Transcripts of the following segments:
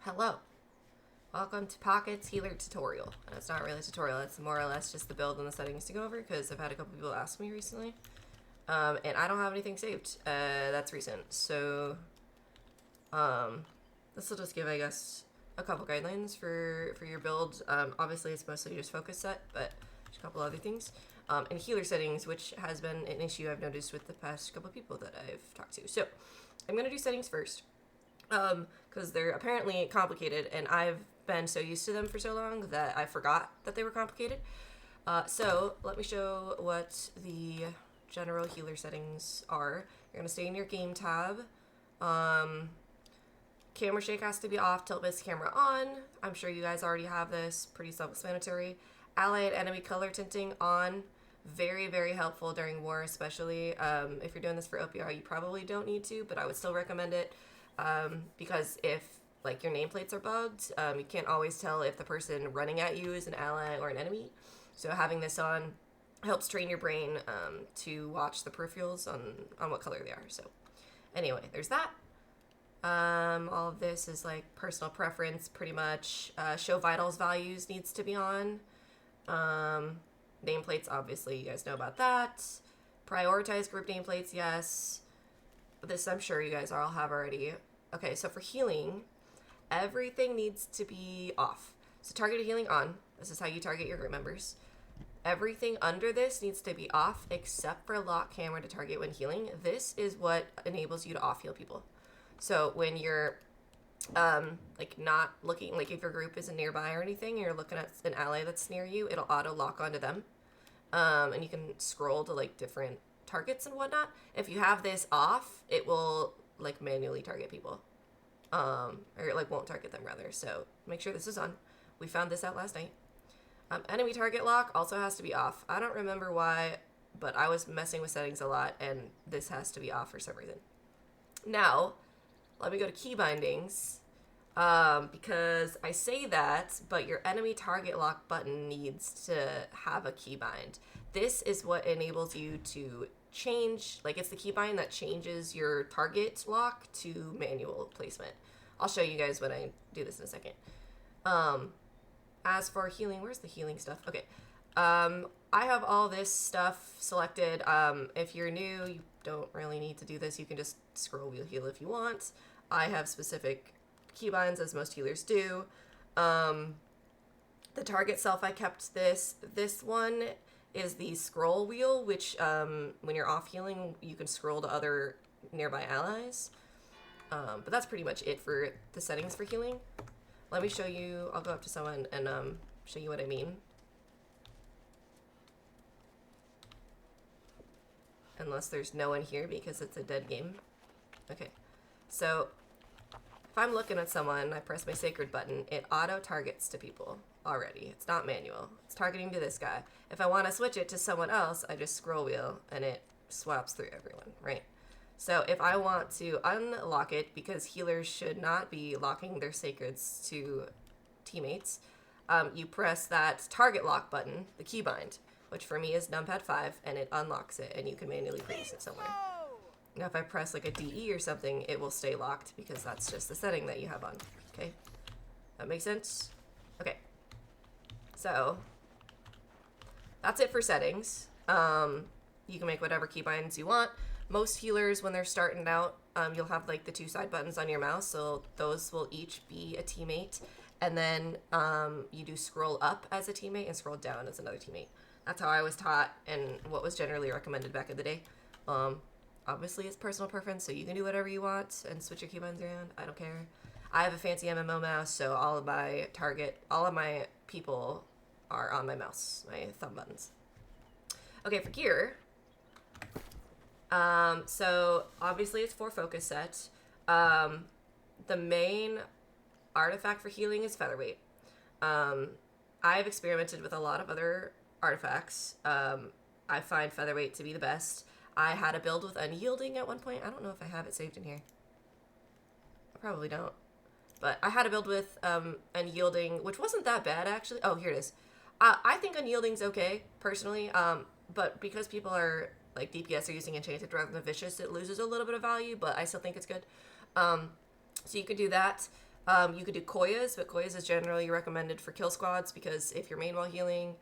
Hello, welcome to Pocket's Healer Tutorial. And it's not really a tutorial, it's more or less just the build and the settings to go over because I've had a couple people ask me recently. And I don't have anything saved. That's recent. So, this will just give, I guess, a couple guidelines for your build. Obviously, it's mostly just focus set, but there's a couple other things. And healer settings, which has been an issue I've noticed with the past couple people that I've talked to. So, I'm going to do settings first. Because they're apparently complicated, and I've been so used to them for so long that I forgot that they were complicated. So let me show what the general healer settings are. You're gonna stay in your game tab. Camera shake has to be off, tilt-based camera on. I'm sure you guys already have this, pretty self-explanatory. Ally and enemy color tinting on. Very, very helpful during war, especially. If you're doing this for OPR, you probably don't need to, but I would still recommend it. Because if like your nameplates are bugged, you can't always tell if the person running at you is an ally or an enemy. So having this on helps train your brain to watch the peripherals on what color they are. So anyway, there's that. All of this is like personal preference, pretty much. Show vitals values needs to be on. Nameplates, obviously, you guys know about that. Prioritize group nameplates, yes. But this I'm sure you guys all have already. Okay, so for healing, everything needs to be off. So targeted healing on. This is how you target your group members. Everything under this needs to be off except for lock camera to target when healing. This is what enables you to off heal people. So when you're like not looking, like if your group isn't nearby or anything, and you're looking at an ally that's near you, it'll auto lock onto them. And you can scroll to like different targets and whatnot. If you have this off, it will like manually target people, or like won't target them rather. So make sure this is on. We found this out last night. Enemy target lock also has to be off. I don't remember why, but I was messing with settings a lot, and this has to be off for some reason. Now, let me go to key bindings, because I say that, but your enemy target lock button needs to have a keybind. This is what enables you to change, like it's the keybind that changes your target lock to manual placement. I'll show you guys when I do this in a second. As for healing, where's the healing stuff? Okay. I have all this stuff selected. If you're new, you don't really need to do this. You can just scroll wheel heal if you want. I have specific keybinds, as most healers do. The target self, I kept this. This one is the scroll wheel, which when you're off healing, you can scroll to other nearby allies. But that's pretty much it for the settings for healing. Let me show you, I'll go up to someone and show you what I mean. Unless there's no one here because it's a dead game. Okay, so if I'm looking at someone, I press my sacred button, it auto targets to people already. It's not manual. It's targeting to this guy. If I want to switch it to someone else, I just scroll wheel and it swaps through everyone, right? So if I want to unlock it, because healers should not be locking their sacreds to teammates, you press that target lock button, the keybind, which for me is numpad 5, and it unlocks it, and you can manually place it somewhere. Now if I press like a DE or something, it will stay locked because that's just the setting that you have on, okay? That makes sense? Okay. So that's it for settings. You can make whatever keybinds you want. Most healers, when they're starting out, you'll have like the 2 side buttons on your mouse, so those will each be a teammate. And then you do scroll up as a teammate and scroll down as another teammate. That's how I was taught and what was generally recommended back in the day. Obviously, it's personal preference, so you can do whatever you want and switch your keybinds around. I don't care. I have a fancy MMO mouse, so all of my people are on my mouse, my thumb buttons. Okay, for gear. So obviously it's 4 focus set. The main artifact for healing is featherweight. I've experimented with a lot of other artifacts. I find featherweight to be the best. I had a build with unyielding at one point. I don't know if I have it saved in here. I probably don't. But I had a build with unyielding, which wasn't that bad actually. Oh, here it is. I think unyielding's okay, personally. But because people are like DPS are using Enchanted rather than Vicious, it loses a little bit of value, but I still think it's good. So you can do that. You could do Koyas, but Koyas is generally recommended for kill squads because if you're main while healing,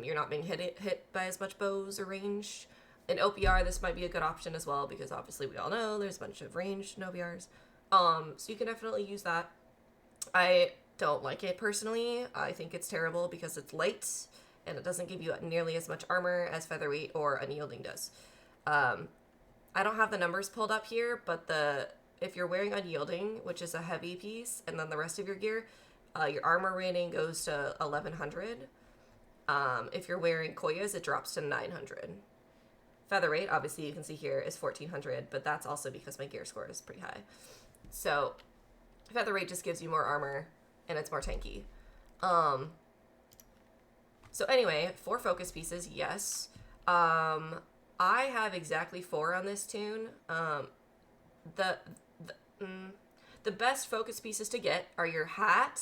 you're not being hit by as much bows or range. In OPR, this might be a good option as well because obviously we all know there's a bunch of ranged in OPRs. So you can definitely use that. I don't like it personally. I think it's terrible because it's light and it doesn't give you nearly as much armor as Featherweight or Unyielding does. I don't have the numbers pulled up here, but if you're wearing Unyielding, which is a heavy piece, and then the rest of your gear, your armor rating goes to 1100. If you're wearing Koyas, it drops to 900. Featherweight, obviously you can see here, is 1400, but that's also because my gear score is pretty high. So Featherweight just gives you more armor, and it's more tanky. So anyway, 4 focus pieces, yes. I have exactly 4 on this tune. The best focus pieces to get are your hat.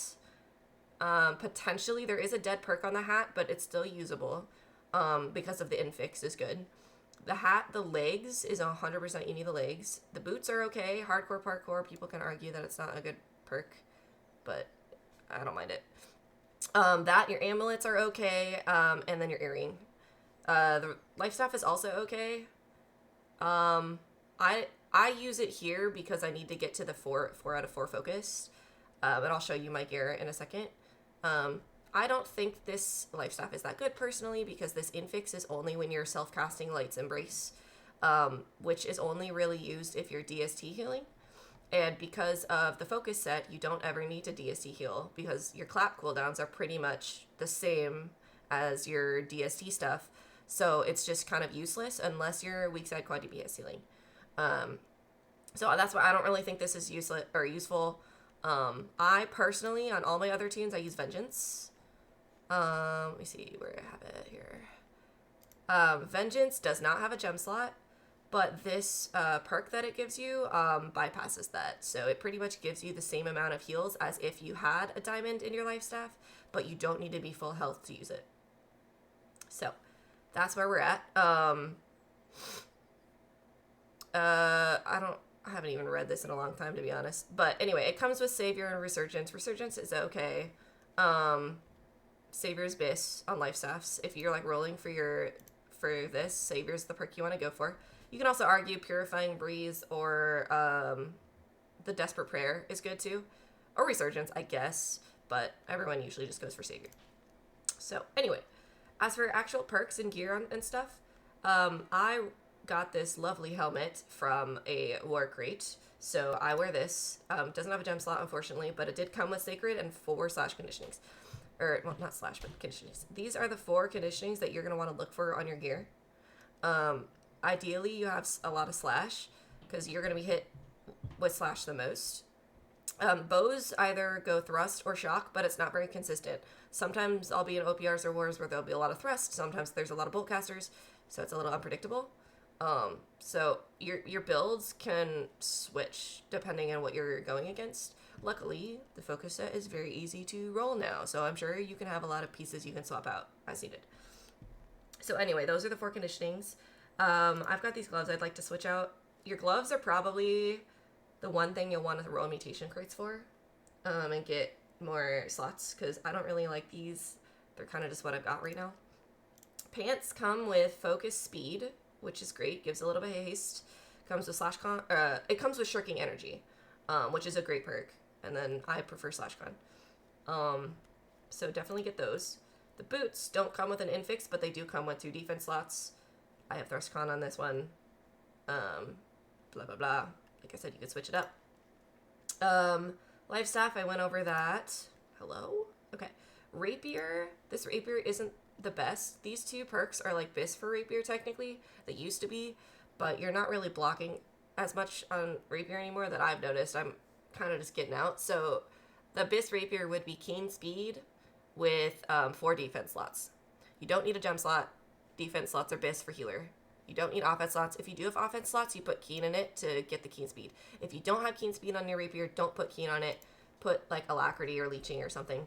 Potentially there is a dead perk on the hat, but it's still usable because of the infix is good. The hat, the legs is 100% you need the legs. The boots are okay. Hardcore parkour, people can argue that it's not a good perk, but I don't mind it. Your amulets are okay, and then your earring. The life staff is also okay. I use it here because I need to get to the 4 out of 4 focus. And I'll show you my gear in a second. I don't think this life staff is that good personally because this infix is only when you're self-casting Light's Embrace, which is only really used if you're DST healing. And because of the focus set, you don't ever need to DST heal because your clap cooldowns are pretty much the same as your DST stuff. So it's just kind of useless unless you're weak side quad DPS healing. So that's why I don't really think this is useless or useful. I personally, on all my other tunes, I use Vengeance. Let me see where I have it here. Vengeance does not have a gem slot, but this perk that it gives you bypasses that. So it pretty much gives you the same amount of heals as if you had a diamond in your life staff, but you don't need to be full health to use it. So that's where we're at. I haven't even read this in a long time, to be honest. But anyway, it comes with Savior and Resurgence. Resurgence is okay. Savior's Biss on life staffs. If you're like rolling for this, Savior's the perk you want to go for. You can also argue Purifying Breeze or the Desperate Prayer is good too. Or Resurgence, I guess. But everyone usually just goes for Savior. So anyway, as for actual perks and gear and stuff, I got this lovely helmet from a war crate. So I wear this. Doesn't have a gem slot, unfortunately, but it did come with Sacred and 4 slash conditionings. Or, well, not slash, but conditionings. These are the 4 conditionings that you're going to want to look for on your gear. Ideally, you have a lot of slash, because you're going to be hit with slash the most. Bows either go thrust or shock, but it's not very consistent. Sometimes I'll be in OPRs or wars where there'll be a lot of thrust. Sometimes there's a lot of bolt casters, so it's a little unpredictable. So your builds can switch depending on what you're going against. Luckily, the focus set is very easy to roll now, so I'm sure you can have a lot of pieces you can swap out as needed. So anyway, those are the 4 conditionings. I've got these gloves I'd like to switch out. Your gloves are probably the one thing you'll want to roll mutation crates for, and get more slots, because I don't really like these. They're kind of just what I've got right now. Pants come with focus speed, which is great, gives a little bit of haste. Comes with it comes with shirking energy, which is a great perk. And then I prefer slash con. So definitely get those. The boots don't come with an infix, but they do come with 2 defense slots. I have thrust con on this one. Blah blah blah. Like I said, you could switch it up. Life staff, I went over that. Hello? Okay. Rapier. This rapier isn't the best. These 2 perks are like Biss for rapier technically. They used to be, but you're not really blocking as much on rapier anymore that I've noticed. I'm kind of just getting out. So the Biss rapier would be keen speed with 4 defense slots. You don't need a gem slot. Defense slots are Biss for healer. You don't need offense slots. If you do have offense slots, you put keen in it to get the keen speed. If you don't have keen speed on your rapier, don't put keen on it. Put like alacrity or leeching or something.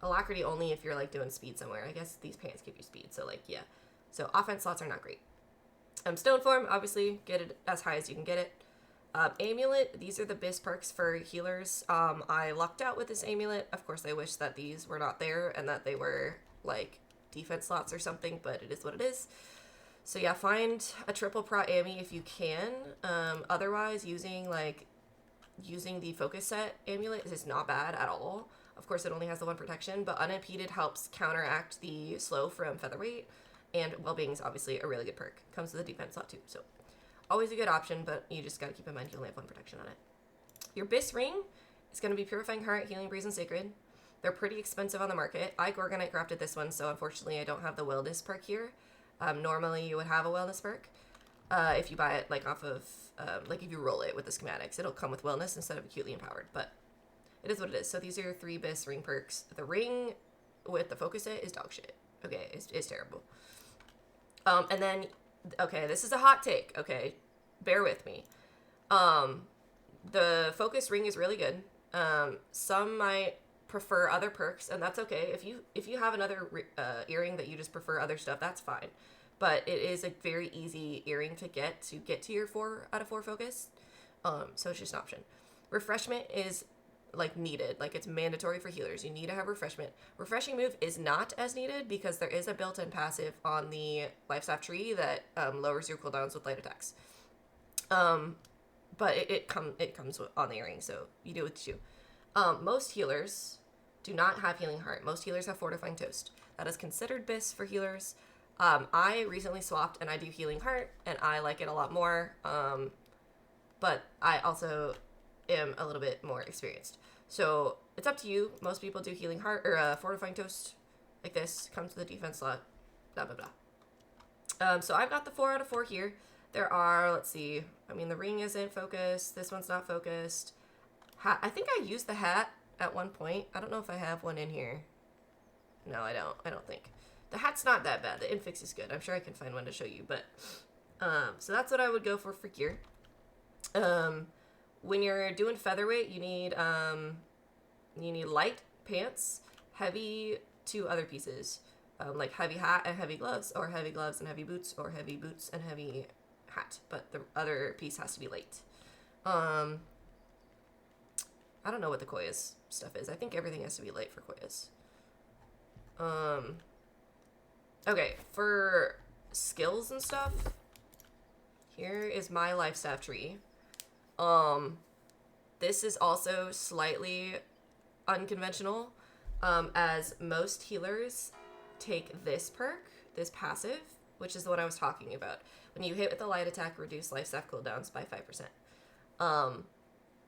Alacrity only if you're like doing speed somewhere. I guess these pants give you speed, so like yeah. So offense slots are not great. Stone form, obviously get it as high as you can get it. Amulet, these are the best perks for healers. I lucked out with this amulet. Of course, I wish that these were not there and that they were, like, defense slots or something, but it is what it is. So yeah, find a triple prot Ami if you can. Otherwise, using the focus set amulet is not bad at all. Of course, it only has the 1 protection, but unimpeded helps counteract the slow from featherweight, and well-being is obviously a really good perk. Comes with a defense slot too, so always a good option, but you just gotta keep in mind you only have 1 protection on it. Your Bis ring is gonna be Purifying Heart, Healing Breeze, and Sacred. They're pretty expensive on the market. I Gorgonite crafted this one, so unfortunately I don't have the wellness perk here. Normally you would have a wellness perk. If you buy it like off of, like if you roll it with the schematics, it'll come with wellness instead of acutely empowered, but it is what it is. So these are your 3 Bis ring perks. The ring with the focus set is dog shit. Okay, it's terrible. And then, okay, this is a hot take, okay? Bear with me. The focus ring is really good. Some might prefer other perks, and that's okay. If you have another earring that you just prefer other stuff, that's fine. But it is a very easy earring to get to your 4 out of 4 focus. So it's just an option. Refreshment is like needed, like it's mandatory for healers. You need to have refreshment. Refreshing move is not as needed because there is a built-in passive on the life staff tree that lowers your cooldowns with light attacks. But it comes on the earring, so you do what you do. Most healers do not have Healing Heart. Most healers have Fortifying Toast. That is considered Bis for healers. I recently swapped and I do Healing Heart, and I like it a lot more. But I also am a little bit more experienced. So it's up to you. Most people do Healing Heart or Fortifying Toast like this. Comes to the defense slot. Blah, blah, blah. So I've got the 4 out of 4 here. There are, let's see. I mean, the ring isn't focused. This one's not focused. Hat. I think I used the hat at one point. I don't know if I have one in here. No, I don't. I don't think. The hat's not that bad. The infix is good. I'm sure I can find one to show you. But so that's what I would go for gear. When you're doing featherweight, you need light pants, heavy 2 other pieces, like heavy hat and heavy gloves, or heavy gloves and heavy boots, or heavy boots and heavy hat. But the other piece has to be light. I don't know what the Koya's stuff is. I think everything has to be light for Koya's. Okay, for skills and stuff, here is my life staff tree. This is also slightly unconventional, as most healers take this perk, this passive, which is the one I was talking about. When you hit with a light attack, reduce life staff cooldowns by 5%.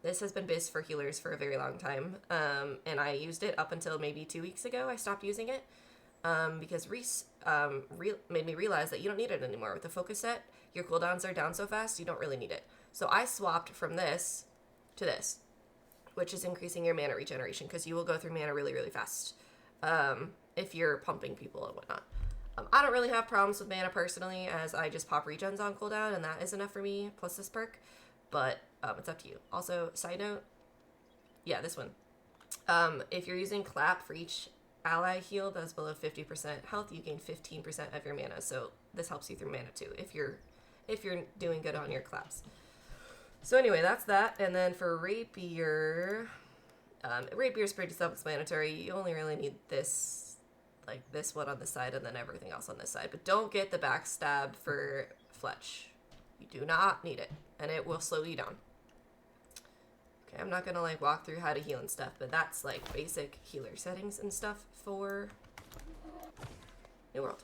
This has been Bis for healers for a very long time, and I used it up until maybe 2 weeks ago. I stopped using it, because Reese made me realize that you don't need it anymore. With the focus set, your cooldowns are down so fast, you don't really need it. So I swapped from this to this, which is increasing your mana regeneration, because you will go through mana really, really fast if you're pumping people and whatnot. I don't really have problems with mana personally, as I just pop regens on cooldown, and that is enough for me, plus this perk. But it's up to you. Also, side note, yeah, this one. If you're using Clap for each ally heal that is below 50% health, you gain 15% of your mana. So this helps you through mana too, if you're doing good on your claps. So anyway, that's that. And then for Rapier, Rapier is pretty self-explanatory. You only really need this, like this one on the side, and then everything else on this side. But don't get the backstab for Fletch. You do not need it, and it will slow you down. Okay, I'm not gonna like walk through how to heal and stuff, but that's like basic healer settings and stuff for New World.